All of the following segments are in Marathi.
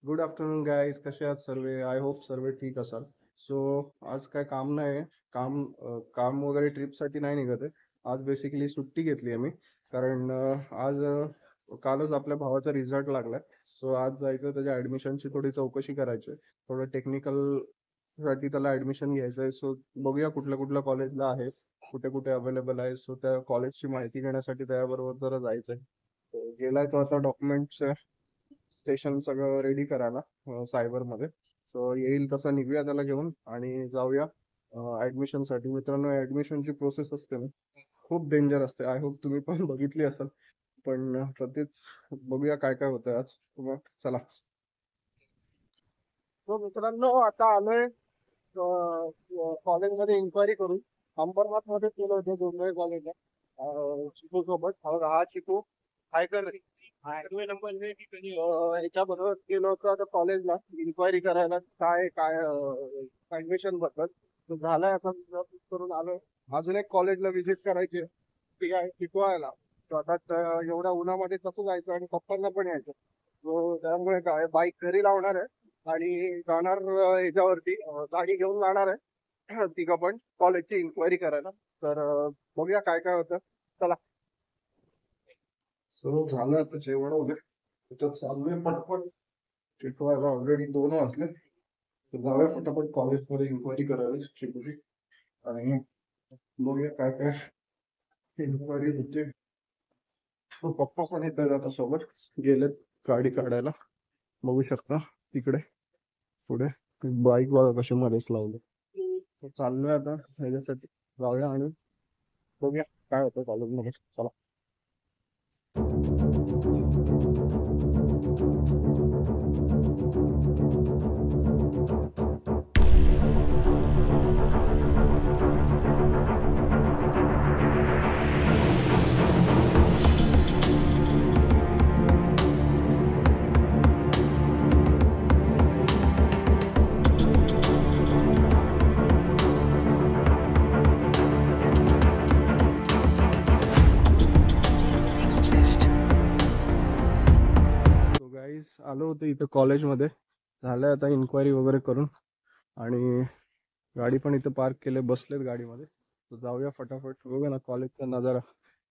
गुड आफ्टरनून गाईज, कसे आहात सर्व? आय होप सर्व ठीक असाल. सो आज काय काम नाही आहे. काम वगैरे ट्रिपसाठी नाही निघत आहे. आज बेसिकली सुट्टी घेतली आहे मी, कारण आज कालच आपल्या भावाचा रिझल्ट लागलाय. सो आज जायचं, त्याच्या ऍडमिशनची थोडी चौकशी करायची आहे. थोडं टेक्निकल साठी त्याला ऍडमिशन घ्यायचं आहे. सो बघूया कुठल्या कुठल्या कॉलेजला आहे, कुठे कुठे अवेलेबल आहे. सो त्या कॉलेजची माहिती घेण्यासाठी त्याबरोबर जरा जायचंय. गेलाय तो आता डॉक्युमेंट्स स्टेशन सगळं रेडी करायला सायबर मध्ये. सो येईल तसा निघूया त्याला घेऊन आणि जाऊया ऍडमिशन साठी. मित्रांनो, ऍडमिशनची प्रोसेस असते ना, खूप डेंजर असते. आय होप तुम्ही पण बघितली असेल. पण तेच बघूया काय काय होतं आज. मग चला. तो मित्रांनो, आता आलोय कॉलेजमध्ये इन्क्वायरी करून. अंबरनाथ मध्ये केलं होतं दोन कॉलेजला, चिकू सोबत. हा चिकू हाय कर. ह्याच्याबरोबर गेलो होतो आता कॉलेजला इन्क्वायरी करायला, काय काय ऍडमिशन बद्दल. तो झालाय आता करून आलोय. अजून एक कॉलेजला व्हिजिट करायची आहे, ती आहे शिकवायला. तो आता एवढ्या उन्हामध्ये कसं जायचं आणि पप्पांना पण यायचं. तो त्यामुळे काय बाईक घरी लावणार आहे आणि जाणार ह्याच्यावरती गाडी घेऊन जाणार आहे तिघं पण कॉलेजची इन्क्वायरी करायला. तर बघूया काय काय होतं. चला. सर्व झालं, आता जेवण वगैरे त्याच्यात चाललोय पटपट शिकवायला. ऑलरेडी 2 वाजले. तर जाऊया पटापट कॉलेजमध्ये इन्क्वायरी करायला शिकूची. आणि बघूया काय काय इन्क्वायरी होते. तो पप्पा पण येतात आता सोबत, गेलेत गाडी काढायला. बघू शकता तिकडे पुढे बाईक बघा कशी मध्येच लावली. तर चाललोय आता ह्याच्यासाठी. जाऊया आणि बघूया काय होतं कॉलेजमध्ये. चला. गाईज, आलो होतो इथं कॉलेजमध्ये. झालंय आता इन्क्वायरी वगैरे करून आणि गाडी पण इथं पार्क केले, बसलेत गाडीमध्ये. तर जाऊया फटाफट. बघूया ना कॉलेजचा नजारा.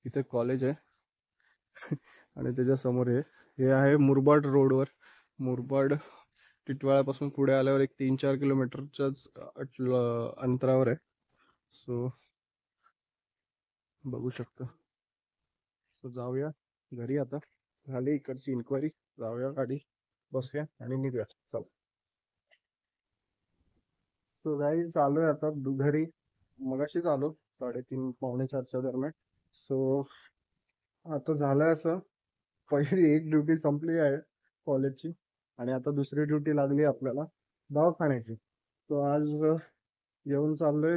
इथे कॉलेज आहे आणि त्याच्या समोर हे आहे मुरबाड रोडवर. मुरबाड टिटवाळ्यापासून पुढे आल्यावर एक 3-4 किलोमीटरच्याच अंतरावर आहे. सो बघू शकता. सो जाऊया घरी आता. झाली इकडची इन्क्वायरी. जाऊया गाडी, बसूया आणि निघूया. चल. सो गाईज, चालूय आता घरी. मगाशीच आलो 3:30 पावणे 4च्या दरम्यान. सो आता झालंय असं, पहिली एक ड्युटी संपली आहे कॉलेजची आणि आता दुसरी ड्युटी लागली आपल्याला दवाखान्याची. तो आज येऊन चाललोय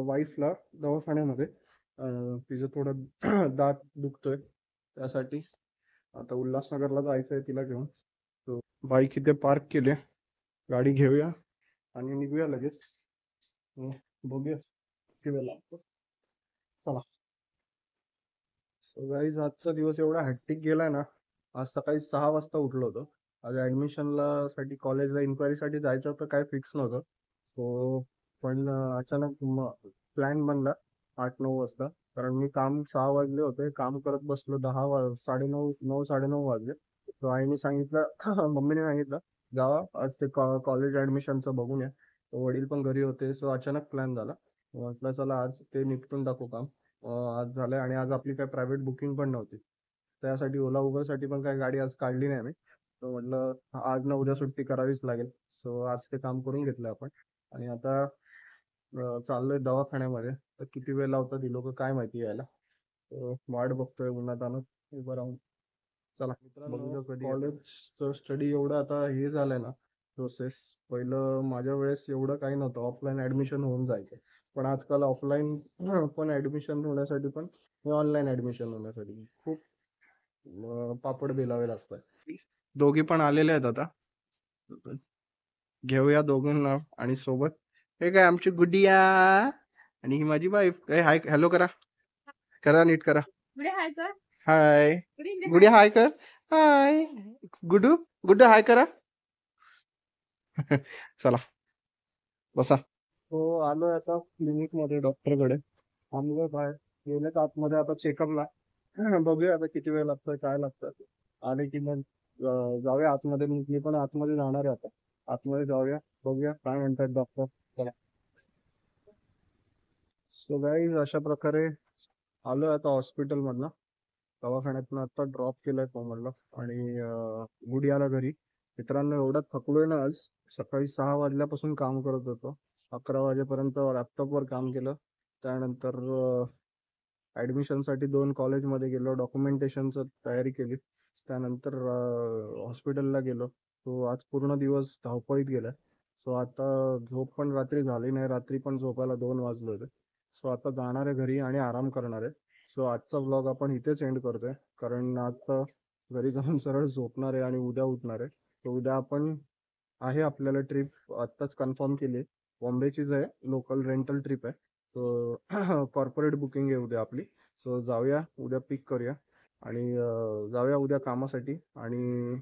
वाईफला दवाखान्यामध्ये. तिचं थोडं दात दुखतोय, त्यासाठी आता उल्हासनगरला जायचंय तिला घेऊन. तो बाईक इथे पार्क केली, गाडी घेऊया आणि निघूया लगेच. बघूया किती वेळ लागतो. चला. सो गाईज, आजचा दिवस एवढा हॅक्टिक गेलाय ना. आज सकाळी 6 वाजता उठलो होतो. आज ऍडमिशनला साठी कॉलेजला इन्क्वायरी साठी जायचं होतं, काय फिक्स नव्हतं. सो पण अचानक प्लॅन बनला 8-9 वाजता. कारण मी काम 6 वाजले होते, काम करत बसलो 10 साडेनऊ 9 साडेनऊ वाजले. तो आईने सांगितलं मम्मीने सांगितलं जावा आज ते कॉलेज ऍडमिशनचं बघून या. वडील पण घरी होते. सो अचानक प्लॅन झाला. म्हटलं चला आज ते निपटून टाकू काम. आज झालंय आणि आज आपली काही प्रायव्हेट बुकिंग पण नव्हती. त्यासाठी ओला उबरसाठी पण काही गाडी आज काढली नाही आम्ही. तर म्हटलं आज ना उद्या सुट्टी करावीच लागेल. सो आज ते काम करून घेतलं आपण आणि आता चाललोय दवाखान्यामध्ये. तर किती वेळ लावतात ही लोक काय माहिती यायला. वाट बघतोय उन्हात आणत उभं राहून. चला मित्रांनो, कॉलेजचं स्टडी एवढं आता हे झालंय ना प्रोसेस. पहिलं माझ्या वेळेस एवढं काही नव्हतं, ऑफलाईन ऍडमिशन होऊन जायचं. पण आजकाल ऑफलाईन पण ऍडमिशन होण्यासाठी पण ऑनलाईन ऍडमिशन होण्यासाठी खूप पापड बेलावे लागतात. दोघी पण आलेले आहेत आता. घेऊया दोघांना आणि सोबत. हे काय आमची गुडिया आणि ही माझी वाईफ. हाय हॅलो करा, करा नीट करा. हाय गुडिया, हाय कर. हाय गुडू गुड्डू हाय करा. चला बसा. हो आलोय आता क्लिनिक मध्ये डॉक्टरकडे. थांबलोय बाहेर. गेलेत आतमध्ये आता चेकअपला. बघूया आता किती वेळ लागतोय काय लागतं. आले की मग जाऊया आतमध्ये. मी पण आतमध्ये जाणार आहे आता. आतमध्ये जाऊया. बघूया काय म्हणतात डॉक्टर. चला. सो गाईज अशा प्रकारे आलोय आता हॉस्पिटल मधनं. दवाखान्यातनं आता ड्रॉप केलाय कोमलला. आणि गुडी आला घरी. मित्रांनो एवढा थकलोय ना आज. सकाळी 6 वाजल्यापासून काम करत होतो. 11 वाजेपर्यंत लॅपटॉपवर काम केलं. त्यानंतर ॲडमिशनसाठी 2 कॉलेजमध्ये गेलो. डॉक्युमेंटेशनचं तयारी केली. त्यानंतर हॉस्पिटलला गेलो. सो आज पूर्ण दिवस धावपळीत गेला. सो आता झोप पण रात्री झाली नाही. रात्री पण झोपायला 2 वाजले होते. सो आता जाणार आहे घरी आणि आराम करणार आहे. सो आजचा व्लॉग आपण इथेच एंड करतोय. कारण आता घरी जाऊन सरळ झोपणार आहे आणि उद्या उठणार आहे. तर उद्या आपण आहे आपल्याला ट्रिप आत्ताच कन्फर्म केली आहे. बॉम्बेचीच आहे. लोकल रेंटल ट्रिप आहे. सो कॉर्पोरेट बुकिंग आहे उद्या आपली. सो जाऊया उद्या पिक करूया. आणि जाऊया उद्या कामासाठी. आणि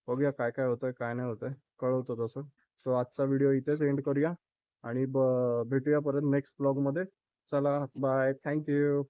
बघूया काय काय होतंय काय नाही होतंय. कळवतो तसं. सो आजचा व्हिडिओ इथेच एंड करूया. आणि भेटूया परत नेक्स्ट ब्लॉगमध्ये. चला बाय थँक्यू.